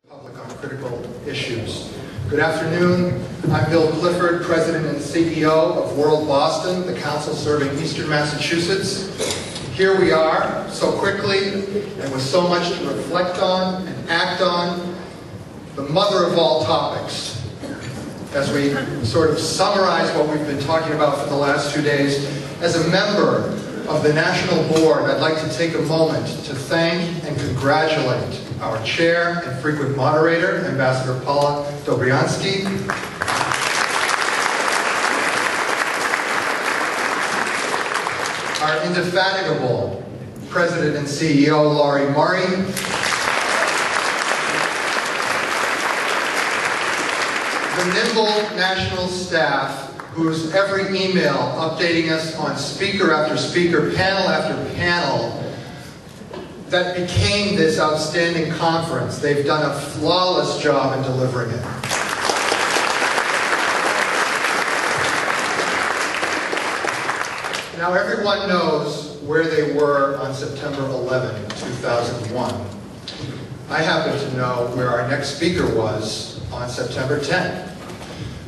Public on critical issues. Good afternoon. I'm Bill Clifford, President and CEO of World Boston, the council serving Eastern Massachusetts. Here we are, so quickly and with so much to reflect on and act on, the mother of all topics. As we sort of summarize what we've been talking about for the last 2 days, as a member of the National Board, I'd like to take a moment to thank and congratulate our chair and frequent moderator, Ambassador Paula Dobriansky, our indefatigable President and CEO, Laurie Murray, the nimble national staff whose every email updating us on speaker after speaker, panel after panel, that became this outstanding conference. They've done a flawless job in delivering it. Now everyone knows where they were on September 11, 2001. I happen to know where our next speaker was on September 10.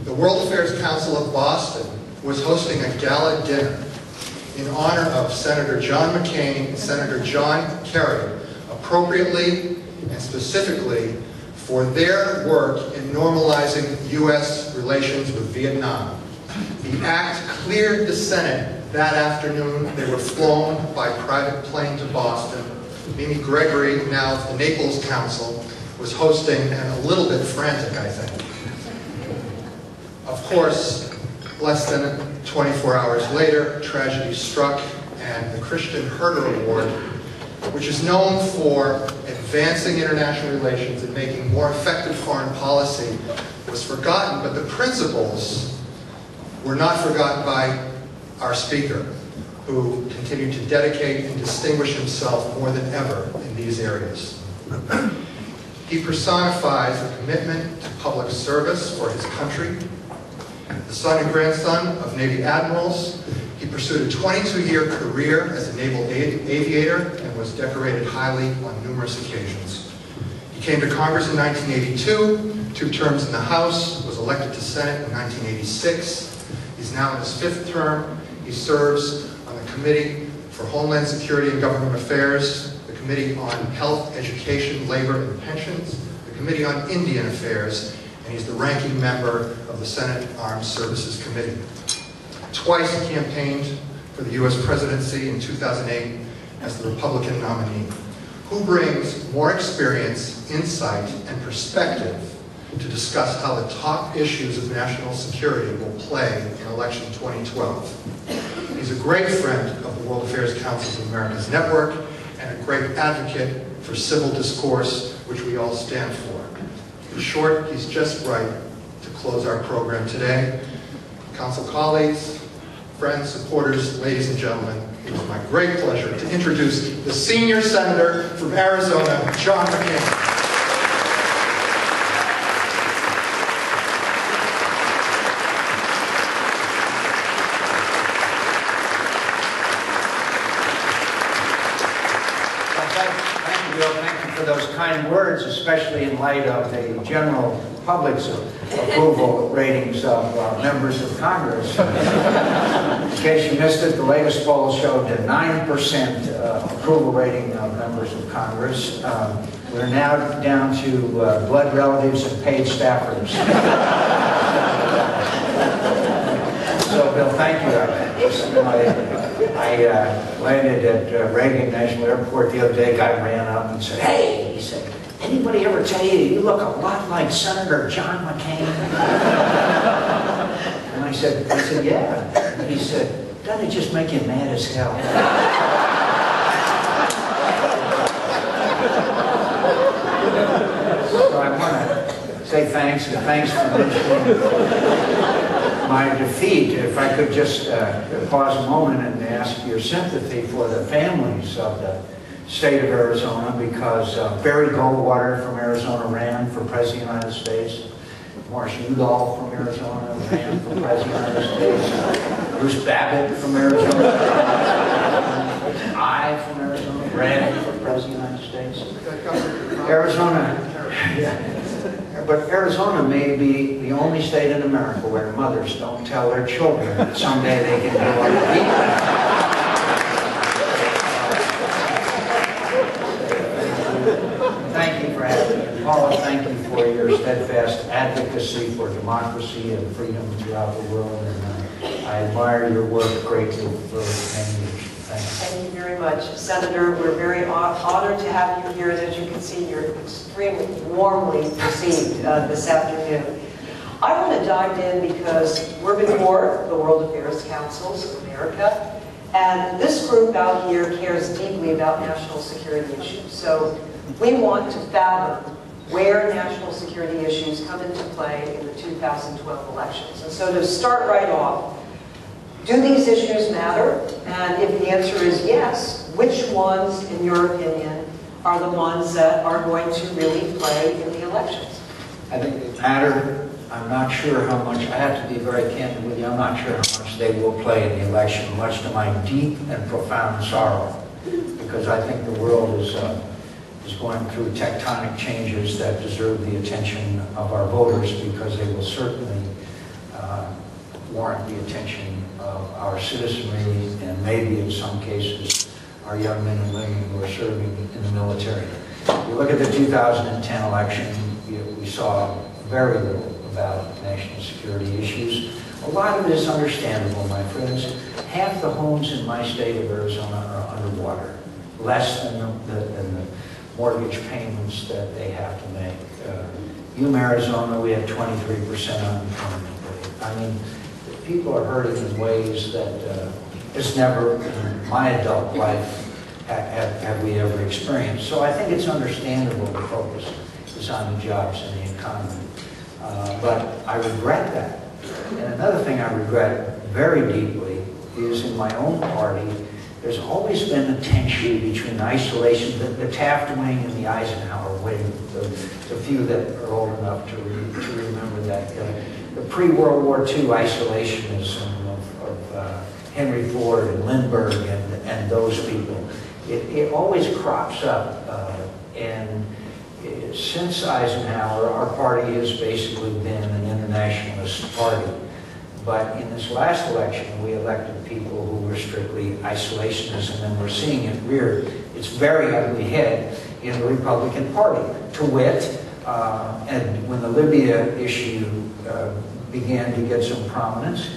The World Affairs Council of Boston was hosting a gala dinner in honor of Senator John McCain and Senator John Kerry, appropriately and specifically for their work in normalizing U.S. relations with Vietnam. The act cleared the Senate that afternoon. They were flown by private plane to Boston. Mimi Gregory, now of the Naples Council, was hosting and a little bit frantic, I think. Of course, less than 24 hours later, tragedy struck, and the Christian Herter Award, which is known for advancing international relations and making more effective foreign policy, was forgotten, but the principles were not forgotten by our speaker, who continued to dedicate and distinguish himself more than ever in these areas. He personifies a commitment to public service for his country. The son and grandson of Navy admirals, he pursued a 22-year career as a naval aviator and was decorated highly on numerous occasions. He came to Congress in 1982, 2 terms in the House, was elected to Senate in 1986. He's now in his 5th term. He serves on the Committee for Homeland Security and Government Affairs, the Committee on Health, Education, Labor, and Pensions, the Committee on Indian Affairs, and he's the ranking member of the Senate Armed Services Committee. Twice he campaigned for the U.S. presidency in 2008 as the Republican nominee. Who brings more experience, insight, and perspective to discuss how the top issues of national security will play in election 2012. He's a great friend of the World Affairs Council of America's network and a great advocate for civil discourse, which we all stand for. In short, he's just right to close our program today. Council colleagues, friends, supporters, ladies and gentlemen, it is my great pleasure to introduce the senior senator from Arizona, John McCain. Those kind words, especially in light of the general public's approval ratings of members of Congress. In case you missed it, the latest poll showed a 9% approval rating of members of Congress. We're now down to blood relatives and paid staffers. So, Bill, thank you. I landed at Reagan National Airport the other day. A guy ran up and said, "Hey," he said, "anybody ever tell you you look a lot like Senator John McCain?" And I said, "Yeah." And he said, "Doesn't it just make you mad as hell?" So I want to say thanks, and thanks for mentioning my defeat. If I could just pause a moment and ask your sympathy for the families of the state of Arizona, because Barry Goldwater from Arizona ran for President of the United States. Morris Udall from Arizona ran for President of the United States. Bruce Babbitt from Arizona. I from Arizona ran for President of the United States. Arizona But Arizona may be the only state in America where mothers don't tell their children that someday they can go on the beach. Thank you for having me. Paula, thank you for your steadfast advocacy for democracy and freedom throughout the world. And I admire your work greatly for many years. Thank you. Thank you very much. Senator, we're very honored to have you here. And as you can see, you're extremely warmly received this afternoon. I want to dive in because we're before the World Affairs Councils of America. And this group out here cares deeply about national security issues. So we want to fathom where national security issues come into play in the 2012 elections. And so to start right off, do these issues matter? And if the answer is yes, which ones, in your opinion, are the ones that are going to really play in the elections? I think they matter. I'm not sure how much, I have to be very candid with you, I'm not sure how much they will play in the election, much to my deep and profound sorrow, because I think the world is going through tectonic changes that deserve the attention of our voters, because they will certainly warrant the attention of our citizenry and maybe in some cases our young men and women who are serving in the military. If you look at the 2010 election, we saw very little about national security issues. A lot of it is understandable, my friends. Half the homes in my state of Arizona are underwater, less than the mortgage payments that they have to make. Arizona, we have 23% unemployment rate. I mean, people are hurting in ways that it's never in my adult life have we ever experienced. So I think it's understandable the focus is on the jobs and the economy. But I regret that. And another thing I regret very deeply is in my own party, there's always been a tension between isolation, the Taft wing and the Eisenhower wing, the few that are old enough to remember that. The pre-World War II isolationism of Henry Ford and Lindbergh and those people. It always crops up. And since Eisenhower, our party has basically been an internationalist party. But in this last election, we elected people who were strictly isolationism, and we're seeing it rear its very ugly head in the Republican Party. To wit, and when the Libya issue began to get some prominence,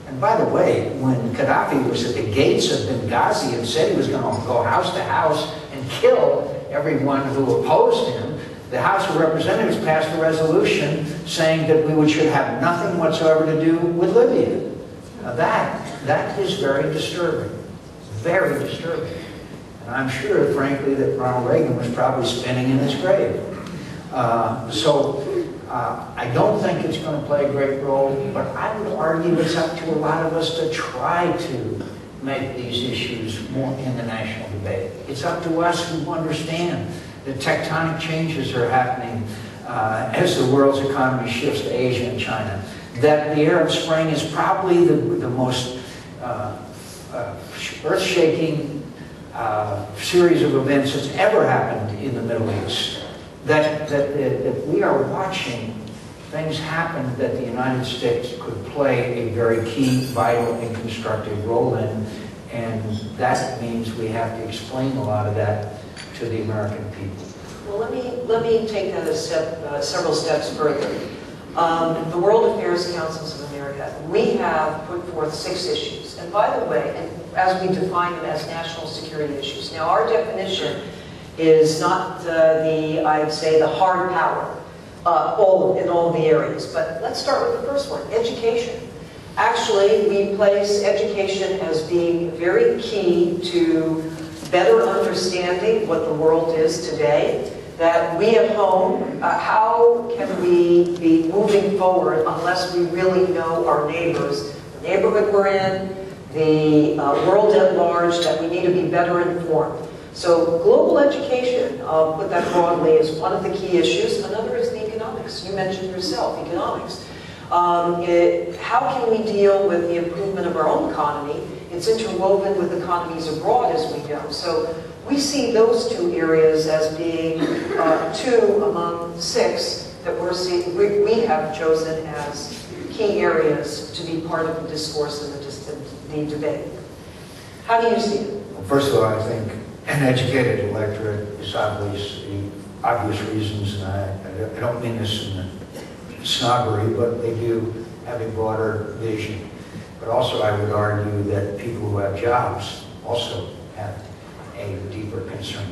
and by the way, when Gaddafi was at the gates of Benghazi and said he was going to go house to house and kill everyone who opposed him, the House of Representatives passed a resolution saying that we should have nothing whatsoever to do with Libya. Now that is very disturbing, very disturbing. And I'm sure, frankly, that Ronald Reagan was probably spinning in his grave. I don't think it's going to play a great role, but I would argue it's up to a lot of us to try to make these issues more in the national debate. It's up to us who understand that tectonic changes are happening as the world's economy shifts to Asia and China. That the Arab Spring is probably the most earth-shaking series of events that's ever happened in the Middle East. That we are watching things happen that the United States could play a very key, vital, and constructive role in, and that means we have to explain a lot of that to the American people. Well, let me take that a step, several steps further. The World Affairs Councils of America, we have put forth 6 issues. And by the way, as we define them as national security issues. Now, our definition is not I'd say, the hard power in all the areas. But let's start with the first one, education. Actually, we place education as being very key to better understanding what the world is today. That we at home, how can we be moving forward unless we really know our neighbors, the neighborhood we're in, the world at large, that we need to be better informed. So global education, I'll put that broadly, is one of the key issues. Another is the economics. You mentioned yourself, economics. How can we deal with the improvement of our own economy It's interwoven with economies abroad, as we know. So we see those two areas as being 2 among 6 that we have chosen as key areas to be part of the discourse and the debate. How do you see it? Well, first of all, I think an educated electorate is obvious reasons, and I don't mean this in a snobbery, but they do have a broader vision. But also I would argue that people who have jobs also have a deeper concern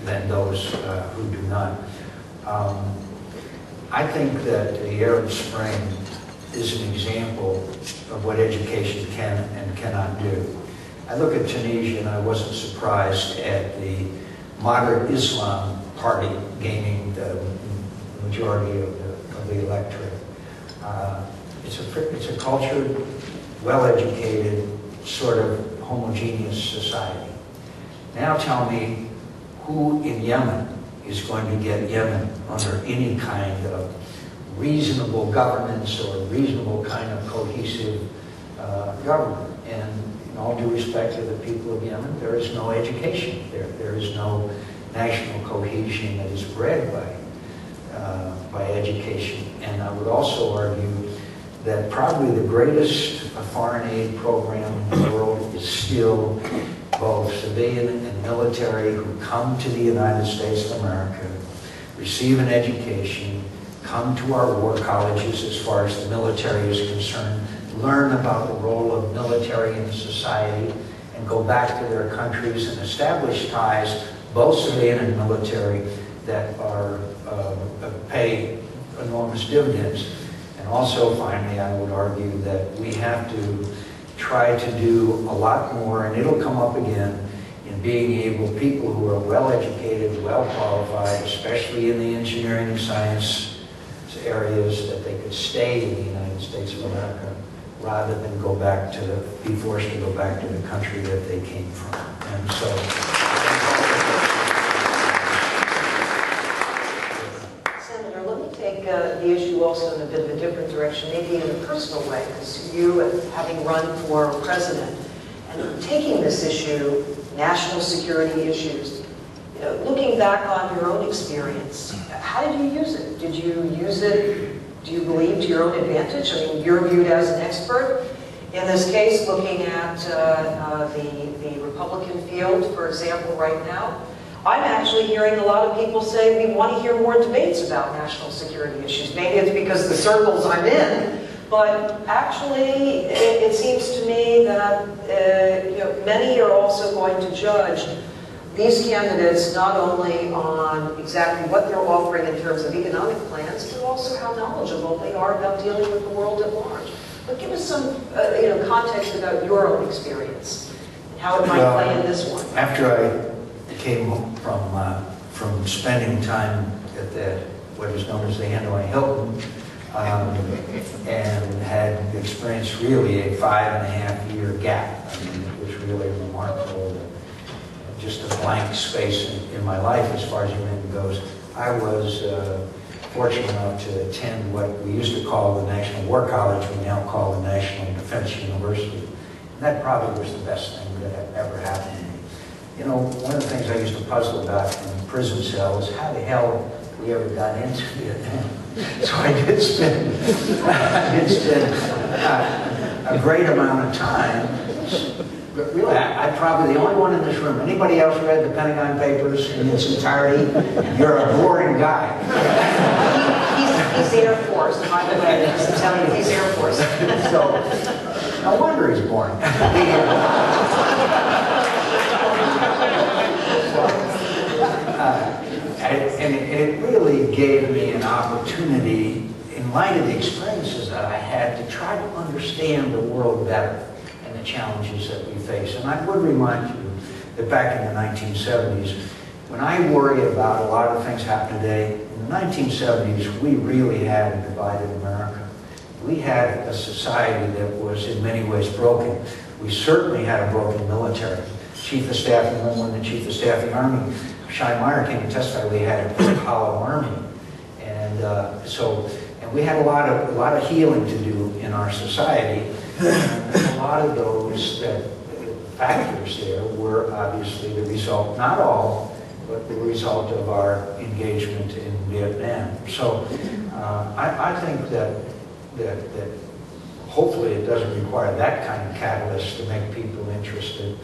than those who do not. I think that the Arab Spring is an example of what education can and cannot do. I look at Tunisia and I wasn't surprised at the moderate Islam party gaining the majority of the electorate. It's a cultured, well-educated, sort of homogeneous society. Now tell me who in Yemen is going to get Yemen under any kind of reasonable governance or reasonable kind of cohesive government. And in all due respect to the people of Yemen, there is no education. There is no national cohesion that is bred by education. And I would also argue that probably the greatest foreign aid program in the world is still both civilian and military who come to the United States of America, receive an education, come to our war colleges as far as the military is concerned, learn about the role of military in society, and go back to their countries and establish ties, both civilian and military, that are pay enormous dividends. And also, finally, I would argue that we have to try to do a lot more, and it'll come up again, in being able, people who are well-educated, well-qualified, especially in the engineering and science areas, that they could stay in the United States of America rather than be forced to go back to the country that they came from. And so, Senator, let me take the issue also in a bit of a different direction, maybe in a personal way, because you, having run for president, and taking this issue, national security issues, looking back on your own experience, how did you use it? Did you use it, do you believe, to your own advantage? I mean, you're viewed as an expert. In this case, looking at the Republican field, for example, right now, I'm actually hearing a lot of people say we want to hear more debates about national security issues. Maybe it's because the circles I'm in, but actually it seems to me that many are also going to judge these candidates not only on exactly what they're offering in terms of economic plans, but also how knowledgeable they are about dealing with the world at large. But give us some context about your own experience and how it might play in this one. After I came from spending time at what is known as the Hanoi Hilton, and had experienced really a 5.5-year gap. I mean, it was really remarkable. Just a blank space in my life as far as humanity goes. I was fortunate enough to attend what we used to call the National War College, we now call the National Defense University. And that probably was the best thing that ever happened to me. You know, one of the things I used to puzzle about in the prison cell is how the hell we ever got into Vietnam. So I did spend a great amount of time. But really, I'm probably the only one in this room. Anybody else read the Pentagon Papers in its entirety? You're a boring guy. He's Air Force, by the way. Just to tell you, he's Air Force. So, no wonder he's boring. And it really gave me an opportunity, in light of the experiences that I had, to try to understand the world better and the challenges that we face. And I would remind you that back in the 1970s, when I worry about a lot of things happening today, in the 1970s, we really had a divided America. We had a society that was in many ways broken. We certainly had a broken military. Chief of Staff, when the Chief of Staff of the Army, Shai Meyer, came to testify, we had a hollow army. And and we had a lot of healing to do in our society. And a lot of those factors there were obviously the result, not all, but the result of our engagement in Vietnam. So I think that hopefully it doesn't require that kind of catalyst to make people interested.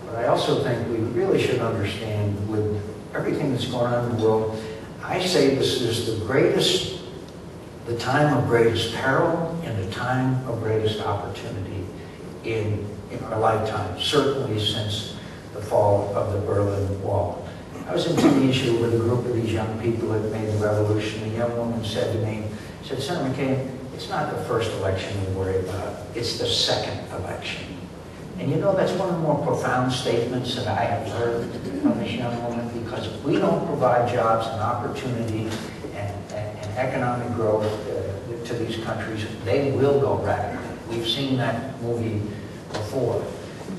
But I also think we really should understand, with everything that's going on in the world, I say this is the time of greatest peril and the time of greatest opportunity in our lifetime, certainly since the fall of the Berlin Wall. I was in Tunisia with a group of these young people that made the revolution. A young woman said to me, Senator McCain, it's not the first election we worry about, it's the second election. And you know, that's one of the more profound statements that I have heard from this young woman, because if we don't provide jobs and opportunity and economic growth to these countries, they will go radical. We've seen that movie before.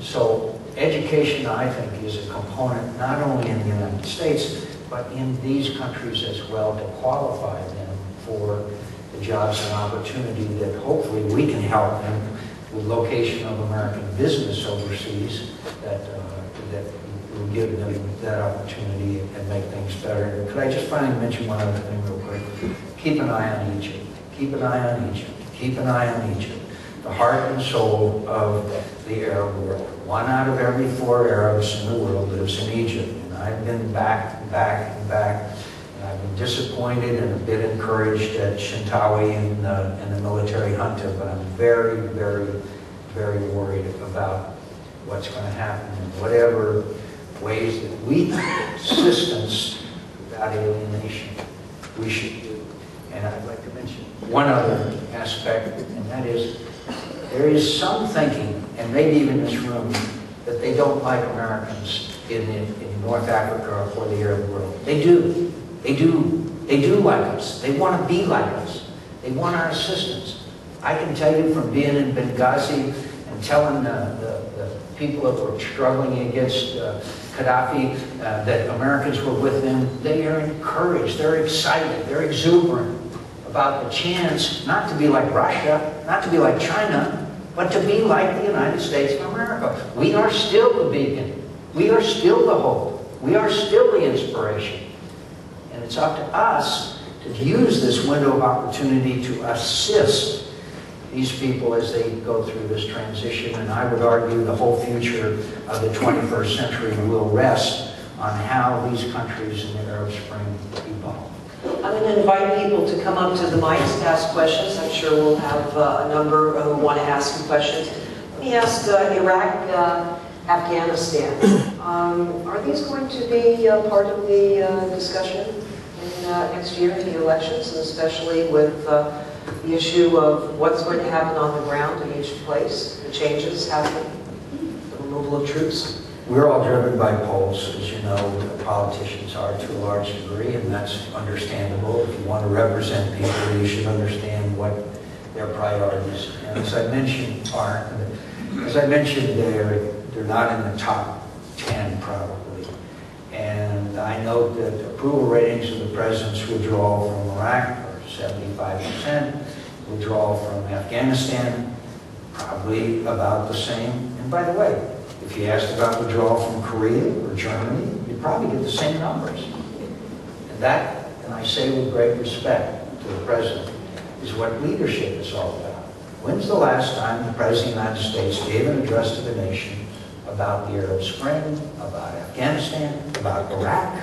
So education, I think, is a component not only in the United States, but in these countries as well, to qualify them for the jobs and opportunity that hopefully we can help them with location of American business overseas, that will give them that opportunity and make things better. Could I just finally mention one other thing real quick? Keep an eye on Egypt. Keep an eye on Egypt. Keep an eye on Egypt. The heart and soul of the Arab world. 1 out of every 4 Arabs in the world lives in Egypt. And I've been back and back and back. And I've been disappointed and a bit encouraged at Shintawi and the military junta, but I'm very, very, very worried about what's going to happen in whatever ways that we assistance without alienation we should do. And I'd like to mention one other aspect, and that is there is some thinking, and maybe even in this room, that they don't like Americans in North Africa or the Arab world. They do. They do. They do like us. They want to be like us. They want our assistance. I can tell you from being in Benghazi and telling the people that were struggling against Gaddafi that Americans were with them, they are encouraged, they're excited, they're exuberant about the chance not to be like Russia, not to be like China, but to be like the United States of America. We are still the beacon. We are still the hope. We are still the inspiration. And it's up to us to use this window of opportunity to assist these people as they go through this transition. And I would argue the whole future of the 21st century will rest on how these countries in the Arab Spring evolve. I'm going to invite people to come up to the mics to ask questions. I'm sure we'll have a number who want to ask some questions. Let me ask Iraq, Afghanistan. Are these going to be part of the discussion in next year in the elections, and especially with the issue of what's going to happen on the ground in each place, the changes happening, the removal of troops? We're all driven by polls, as you know, politicians are to a large degree, and that's understandable. If you want to represent people, you should understand what their priorities. And as I mentioned, they're not in the top 10 probably. And I note that approval ratings of the president's withdrawal from Iraq are 75%, withdrawal from Afghanistan probably about the same. And by the way, if you asked about withdrawal from Korea or Germany, you'd probably get the same numbers. And that, and I say with great respect to the president, is what leadership is all about. When's the last time the President of the United States gave an address to the nation about the Arab Spring, about Afghanistan, about Iraq,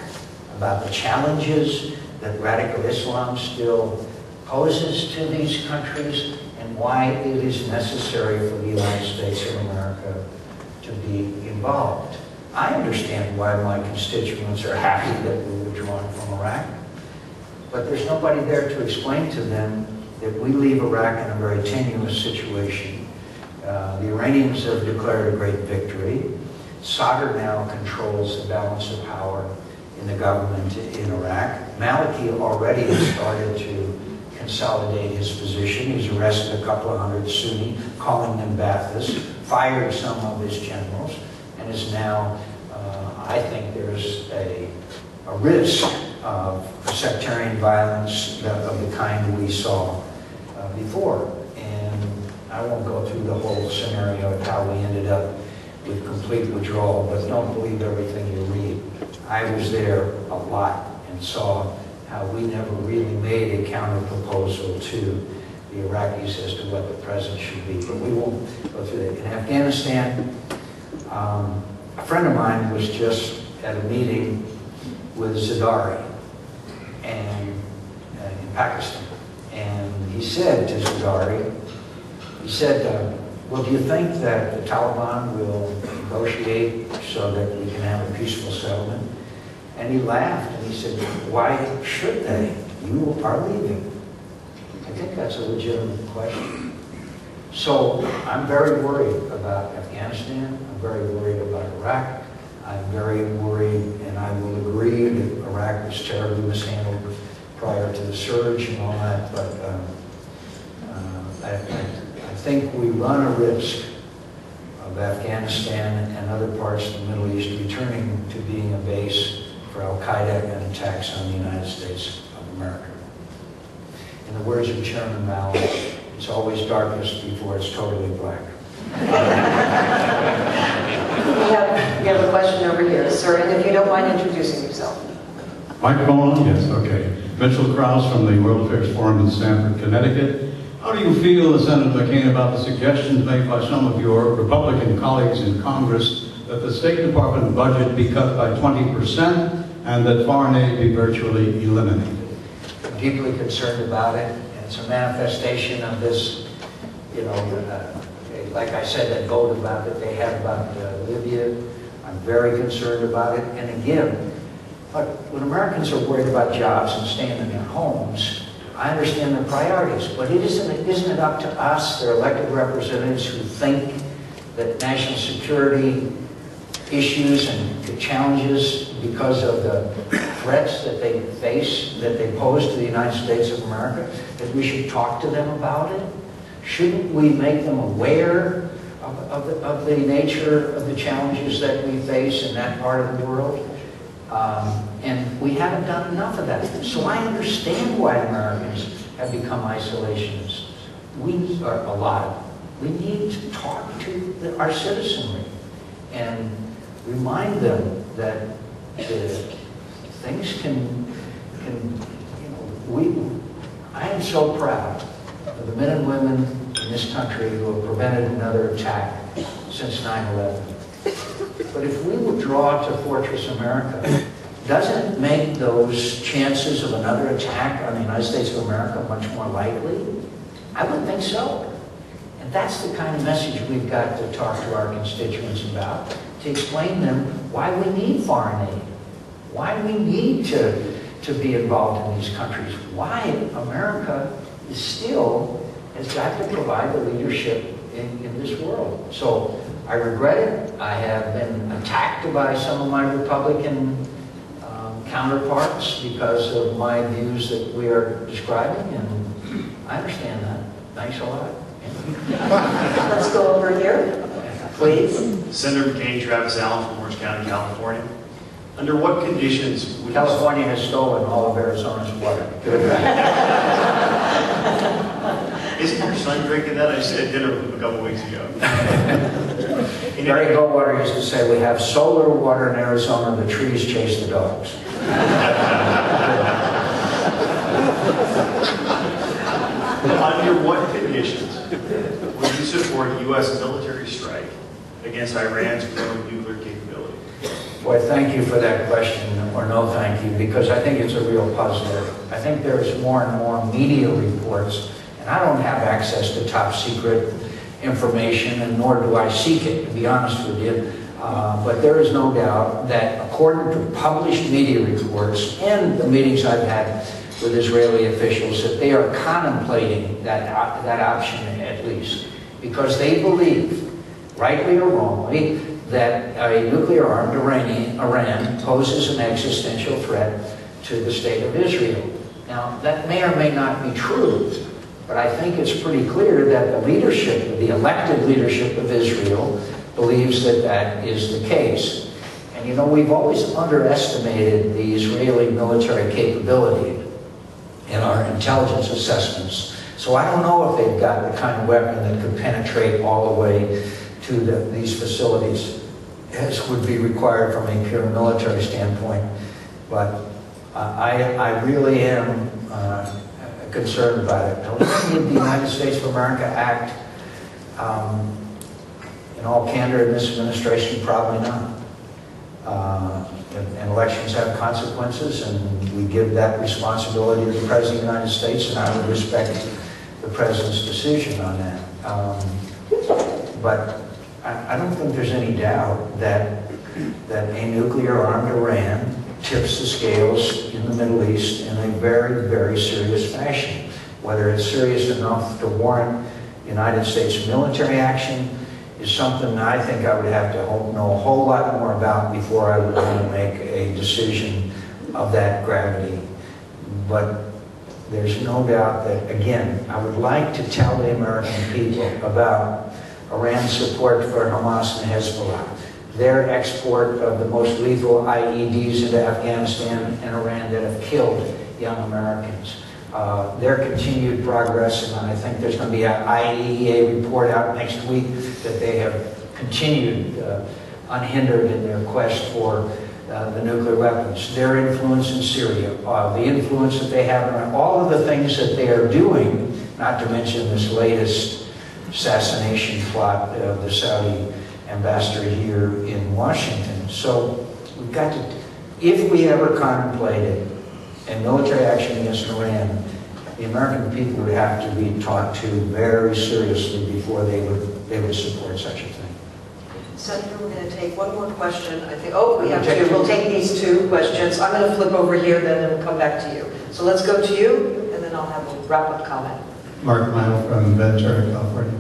about the challenges that radical Islam still poses to these countries, and why it is necessary for the United States of America to be involved? I understand why my constituents are happy that we're withdrawing from Iraq, but there's nobody there to explain to them that we leave Iraq in a very tenuous situation. The Iranians have declared a great victory. Sadr now controls the balance of power in the government in Iraq. Maliki already has started to consolidate his position. He's arrested a couple of hundred Sunni, calling them Baathists, fired some of his generals, and is now, I think there's a risk of sectarian violence of the kind we saw before. And I won't go through the whole scenario of how we ended up with complete withdrawal, but don't believe everything you read. I was there a lot and saw how we never really made a counter proposal to the Iraqis as to what the present should be, but we won't go through that. In Afghanistan, a friend of mine was just at a meeting with Zardari and in Pakistan, and he said to Zardari, he said, well, do you think that the Taliban will negotiate so that we can have a peaceful settlement? And he laughed and he said, why should they? You are leaving. I think that's a legitimate question. So I'm very worried about Afghanistan. I'm very worried about Iraq. I'm very worried, and I will agree that Iraq was terribly mishandled prior to the surge and all that, but I think we run a risk of Afghanistan and other parts of the Middle East returning to being a base for Al-Qaeda and attacks on the United States of America. In the words of Chairman Mao, it's always darkest before it's totally black. We have a question over here, sir, and if you don't mind introducing yourself. Microphone? Yes, okay. Mitchell Krause from the World Affairs Forum in Stamford, Connecticut. How do you feel, Senator McCain, about the suggestions made by some of your Republican colleagues in Congress that the State Department budget be cut by 20% and that foreign aid be virtually eliminated? I'm deeply concerned about it, and it's a manifestation of this, you know, like I said, that vote about that they had about Libya. I'm very concerned about it, and again, when Americans are worried about jobs and staying in their homes, I understand their priorities, but isn't it up to us, their elected representatives, who think that national security issues and the challenges because of the threats that they face, that they pose to the United States of America, that we should talk to them about it? Shouldn't we make them aware of the nature of the challenges that we face in that part of the world? And we haven't done enough of that. So I understand why Americans have become isolationists. We need to talk to our citizenry and remind them that things can, I am so proud of the men and women in this country who have prevented another attack since 9/11. But if we withdraw to Fortress America, doesn't it make those chances of another attack on the United States of America much more likely? I would think so. And that's the kind of message we've got to talk to our constituents about, to explain to them why we need foreign aid, why we need to be involved in these countries, why America still has got to provide the leadership in this world. So I regret it. I have been attacked by some of my Republican counterparts because of my views that we are describing, and I understand that. Thanks a lot. Let's go over here, please. Senator McCain, Travis Allen from Orange County, California. Under what conditions would California has stolen all of Arizona's water. Isn't your son drinking that? I just had dinner with him a couple weeks ago. Barry Goldwater used to say, we have solar water in Arizona, the trees chase the dogs. Under what conditions would you support U.S. military strike against Iran's growing nuclear capability? Boy, thank you for that question, or no thank you, because I think it's a real puzzler. I think there's more and more media reports, and I don't have access to top secret information, and nor do I seek it, to be honest with you. But there is no doubt that according to published media reports and the meetings I've had with Israeli officials, that they are contemplating that option at least, because they believe, rightly or wrongly, that a nuclear-armed Iran poses an existential threat to the state of Israel. Now, that may or may not be true, but I think it's pretty clear that the leadership, the elected leadership of Israel, believes that that is the case. And you know, we've always underestimated the Israeli military capability in our intelligence assessments So I don't know if they've got the kind of weapon that could penetrate all the way to these facilities, as would be required from a pure military standpoint. But I really am concerned about it. Did the United States of America act in all candor in this administration? Probably not. And elections have consequences, and we give that responsibility to the President of the United States, and I would respect the President's decision on that. But I don't think there's any doubt that a nuclear-armed Iran tips the scales in the Middle East in a very, very serious fashion. Whether it's serious enough to warrant United States military action is something I think I would have to know a whole lot more about before I would want to make a decision of that gravity. But there's no doubt that, again, I would like to tell the American people about Iran's support for Hamas and Hezbollah, their export of the most lethal IEDs into Afghanistan and Iran that have killed young Americans, their continued progress, and I think there's going to be an IAEA report out next week that they have continued unhindered in their quest for the nuclear weapons, their influence in Syria, the influence that they have on all of the things that they are doing, not to mention this latest assassination plot of the Saudi ambassador here in Washington. So we've got to, if we ever contemplated a military action against Iran, the American people would have to be taught to very seriously before they would support such a thing. Senator, we're going to take one more question. I think, we have two. We'll take these two questions. I'm going to flip over here then and we'll come back to you. So let's go to you, and then I'll have a wrap-up comment. Mark Mile from Ventura, California.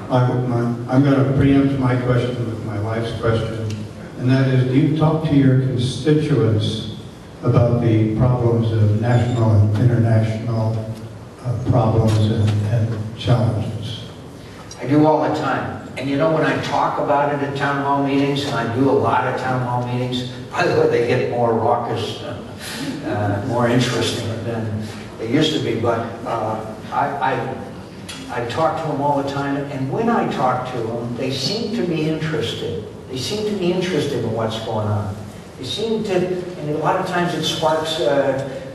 I'm going to preempt my question with my wife's question, and that is, do you talk to your constituents about the problems of national and international problems and challenges? I do all the time. And you know, when I talk about it at town hall meetings, and I do a lot of town hall meetings, by the way, they get more raucous, more interesting than they used to be, but I talk to them all the time, and when I talk to them, they seem to be interested. They seem to be interested in what's going on. They seem to, and a lot of times it sparks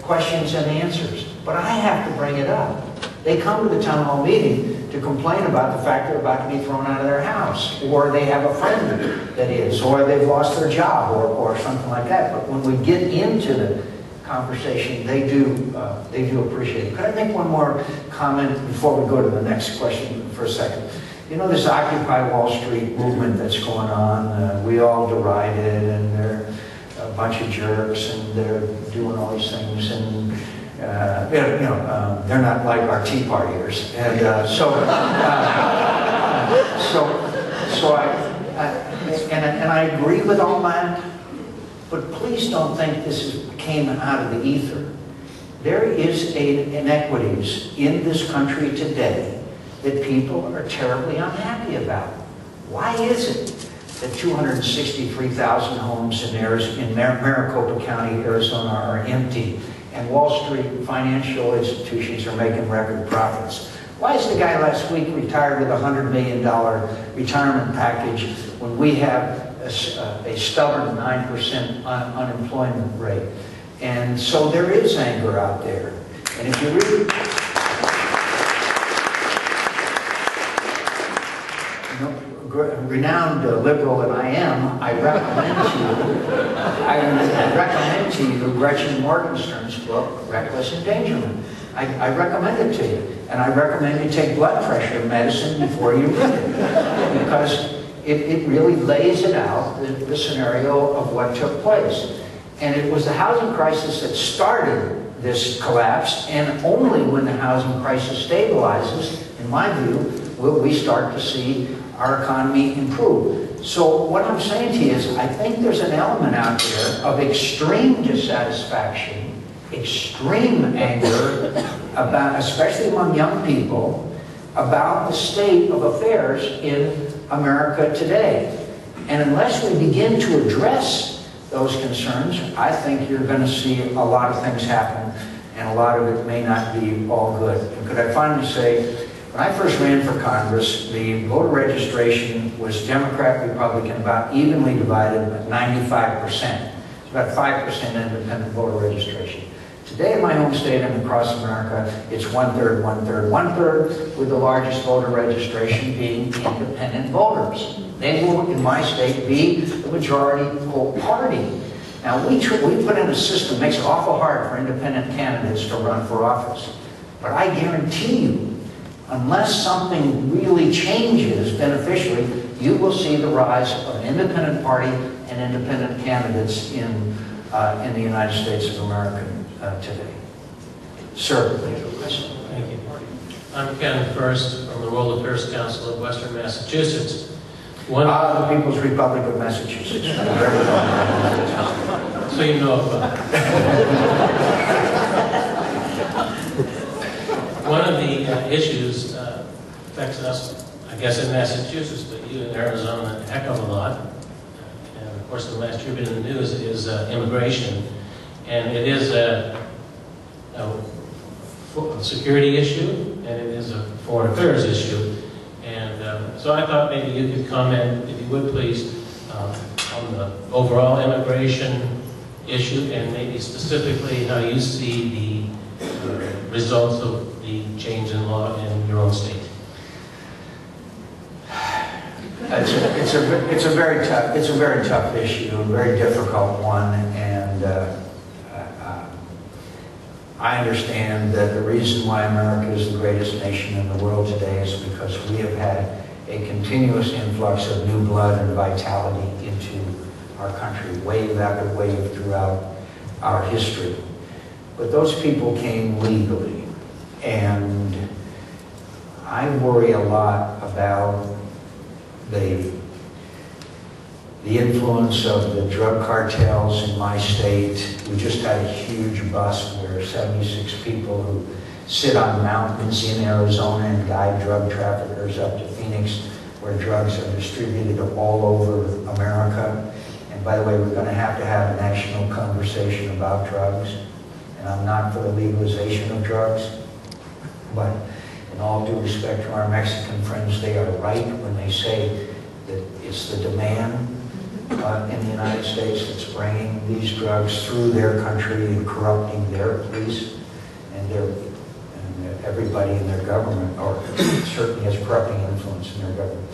questions and answers, but I have to bring it up. They come to the town hall meeting to complain about the fact they're about to be thrown out of their house, or they have a friend that is, or they've lost their job, or something like that. But when we get into the conversation, they do appreciate it. Could I make one more comment before we go to the next question for a second? You know, this Occupy Wall Street movement that's going on, we all deride it, and they're a bunch of jerks, and they're doing all these things, and they're not like our Tea Partiers, and I agree with all that, but please don't think this came out of the ether. There is inequities in this country today that people are terribly unhappy about. Why is it that 263,000 homes in Maricopa County, Arizona are empty, and Wall Street financial institutions are making record profits? Why is the guy last week retired with a $100 million retirement package when we have a stubborn 9% unemployment rate? And so there is anger out there. And if you read, renowned liberal that I am, I recommend to you Gretchen Morgenstern's book, Reckless Endangerment. I recommend it to you. And I recommend you take blood pressure medicine before you read it, because it really lays it out, the scenario of what took place. And it was the housing crisis that started this collapse, and only when the housing crisis stabilizes, in my view, will we start to see our economy improve. So what I'm saying to you is, I think there's an element out there of extreme dissatisfaction, extreme anger, about, especially among young people, about the state of affairs in America today. And unless we begin to address those concerns, I think you're going to see a lot of things happen. and a lot of it may not be all good. And could I finally say, when I first ran for Congress, the voter registration was Democrat, Republican, about evenly divided, at 95%. It's about 5% independent voter registration. Today in my home state and across America, it's 1/3, 1/3, 1/3, with the largest voter registration being independent voters. They will, in my state, be the majority whole party. Now, we put in a system that makes it awful hard for independent candidates to run for office. But I guarantee you, unless something really changes beneficially, you will see the rise of an independent party and independent candidates in the United States of America today. Sir, please. Thank you. I'm Ken First from the World Affairs Council of Western Massachusetts. The People's Republic of Massachusetts. So you know about it. One of the issues affects us, I guess, in Massachusetts, but you in Arizona a heck of a lot. And of course, the last tribute in the news is immigration. And it is a security issue, and it is a foreign affairs issue. And so I thought maybe you could comment, if you would please, on the overall immigration issue, and maybe specifically how you see the results of the change in law in your own state. It's a very tough issue, a very difficult one, and I understand that the reason why America is the greatest nation in the world today is because we have had a continuous influx of new blood and vitality into our country, wave after wave throughout our history. But those people came legally, and I worry a lot about the influence of the drug cartels in my state. We just had a huge bust where 76 people who sit on mountains in Arizona and guide drug traffickers up to Phoenix, where drugs are distributed all over America. And by the way, we're going to have a national conversation about drugs. And I'm not for the legalization of drugs, but in all due respect to our Mexican friends, they are right when they say that it's the demand in the United States that's bringing these drugs through their country and corrupting their police and everybody in their government, or certainly has corrupting influence in their government.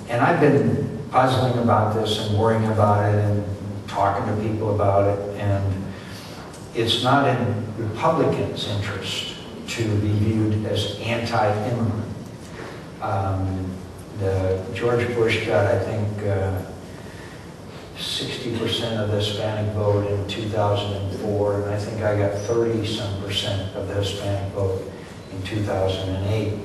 And I've been puzzling about this and worrying about it and talking to people about it, and it's not in Republicans' interest to be viewed as anti-immigrant. George Bush got, I think, 60% of the Hispanic vote in 2004, and I think I got 30-some% of the Hispanic vote in 2008.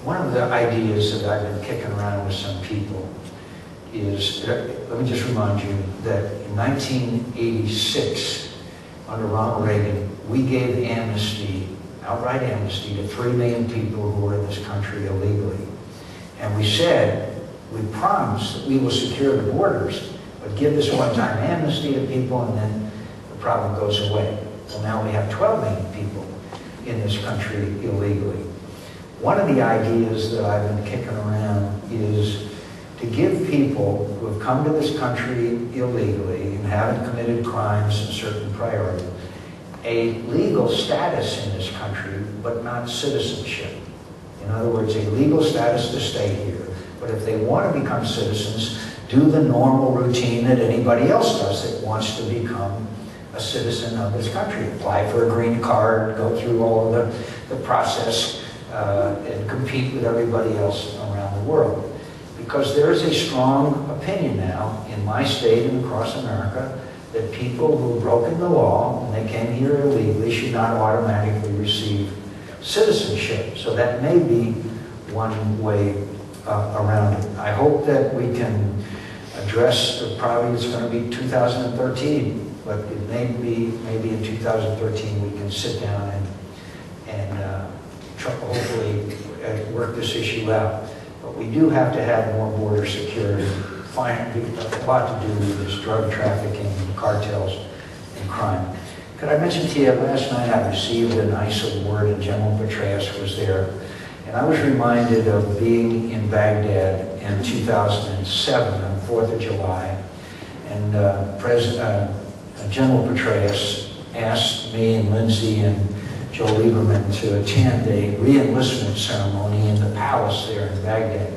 One of the ideas that I've been kicking around with some people is, let me just remind you that in 1986, under Ronald Reagan, we gave amnesty, outright amnesty, to 3 million people who were in this country illegally. And we said, we promise that we will secure the borders, but give this one-time amnesty to people and then the problem goes away. Well, now we have 12 million people in this country illegally. One of the ideas that I've been kicking around is to give people who have come to this country illegally and haven't committed crimes and certain priority a legal status in this country, but not citizenship. In other words, a legal status to stay here. But if they want to become citizens, do the normal routine that anybody else does that wants to become a citizen of this country. Apply for a green card, go through all of the process, and compete with everybody else around the world. Because there is a strong opinion now in my state and across America that people who have broken the law and they came here illegally should not automatically receive citizenship. So that may be one way around it. I hope that we can address, probably it's going to be 2013, but it may be maybe in 2013 we can sit down and hopefully work this issue out. But we do have to have more border security. A lot to do with this drug trafficking, cartels, and crime. Could I mention to you, last night I received a nice award, and General Petraeus was there. And I was reminded of being in Baghdad in 2007 on 4th of July. And General Petraeus asked me and Lindsay and Joe Lieberman to attend a re-enlistment ceremony in the palace there in Baghdad.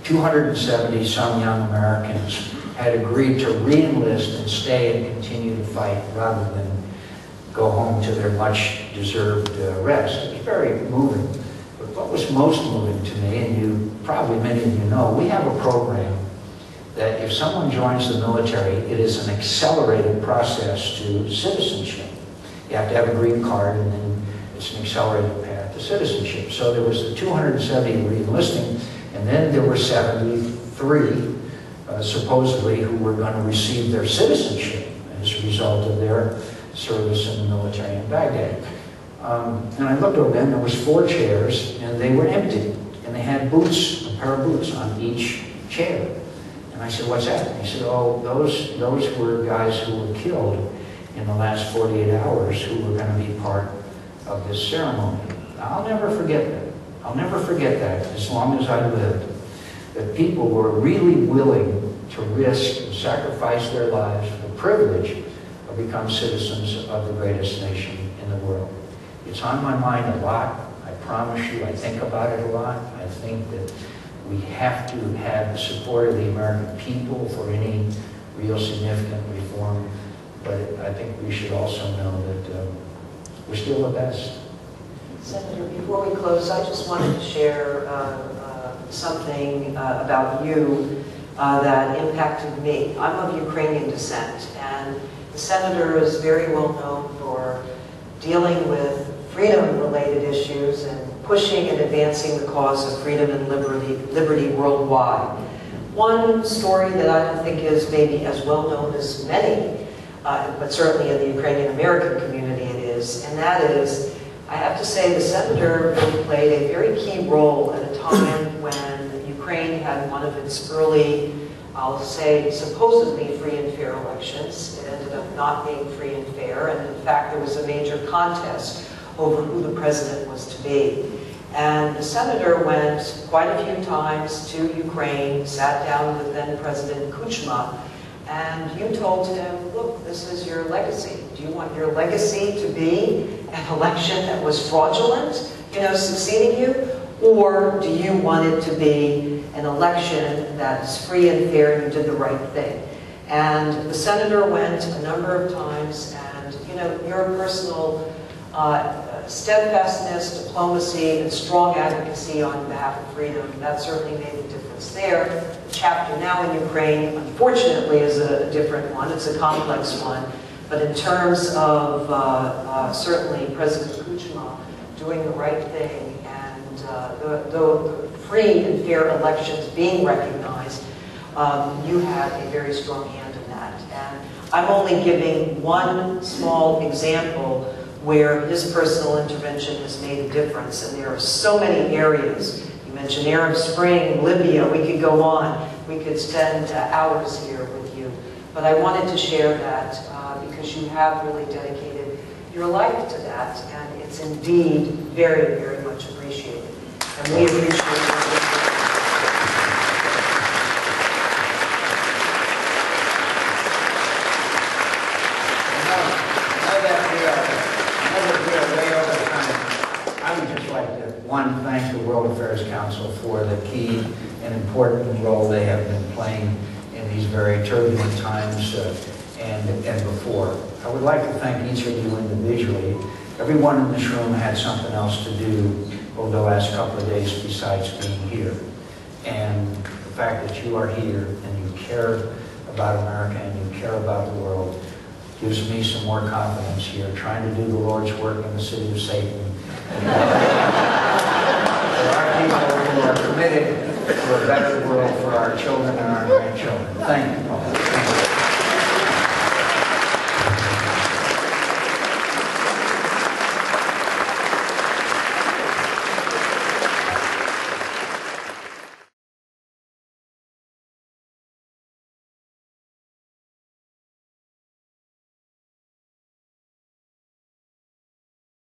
270 some young Americans had agreed to re-enlist and stay and continue to fight rather than go home to their much-deserved rest. It was very moving. But what was most moving to me, and you probably many of you know, we have a program that if someone joins the military, it is an accelerated process to citizenship. You have to have a green card, and then it's an accelerated path to citizenship. So there was the 270 re-enlisting, and then there were 73 supposedly who were going to receive their citizenship as a result of their service in the military in Baghdad. And I looked over them, there was 4 chairs, and they were empty. And they had boots, a pair of boots on each chair. And I said, what's that? And he said, oh, those were guys who were killed in the last 48 hours who were going to be part of this ceremony. Now, I'll never forget that. I'll never forget that as long as I lived. That people were really willing to risk and sacrifice their lives for the privilege of becoming citizens of the greatest nation in the world. It's on my mind a lot. I promise you, I think about it a lot. I think that we have to have the support of the American people for any real significant reform. But I think we should also know that we're still the best. Senator, before we close, I just wanted to share something about you that impacted me. I'm of Ukrainian descent, and the senator is very well known for dealing with freedom-related issues and pushing and advancing the cause of freedom and liberty worldwide. One story that I don't think is maybe as well known as many, but certainly in the Ukrainian American community it is, and that is, I have to say the senator really played a very key role at a time when Ukraine had one of its early, I'll say, supposedly free and fair elections. It ended up not being free and fair, and in fact there was a major contest over who the president was to be. And the senator went quite a few times to Ukraine, sat down with then President Kuchma, and you told him, look, this is your legacy. Do you want your legacy to be an election that was fraudulent, succeeding you? Or do you want it to be an election that's free and fair and you did the right thing? And the senator went a number of times, and your personal steadfastness, diplomacy, and strong advocacy on behalf of freedom, that certainly made a difference there. The chapter now in Ukraine, unfortunately, is a different one. It's a complex one. But in terms of certainly President Kuchma doing the right thing and the free and fair elections being recognized, you had a very strong hand in that. And I'm only giving one small example where his personal intervention has made a difference, and there are so many areas. You mentioned Arab Spring, Libya, we could go on. We could spend hours here with you. But I wanted to share that because you have really dedicated your life to that, and it's indeed very, very much appreciated. And we appreciate it. One, thank the World Affairs Council for the key and important role they have been playing in these very turbulent times and before. I would like to thank each of you individually. Everyone in this room had something else to do over the last couple of days besides being here. And the fact that you are here and you care about America and you care about the world gives me some more confidence here, trying to do the Lord's work in the city of Satan. There are people who are committed to a better world for our children and our grandchildren. Thank you, Paula.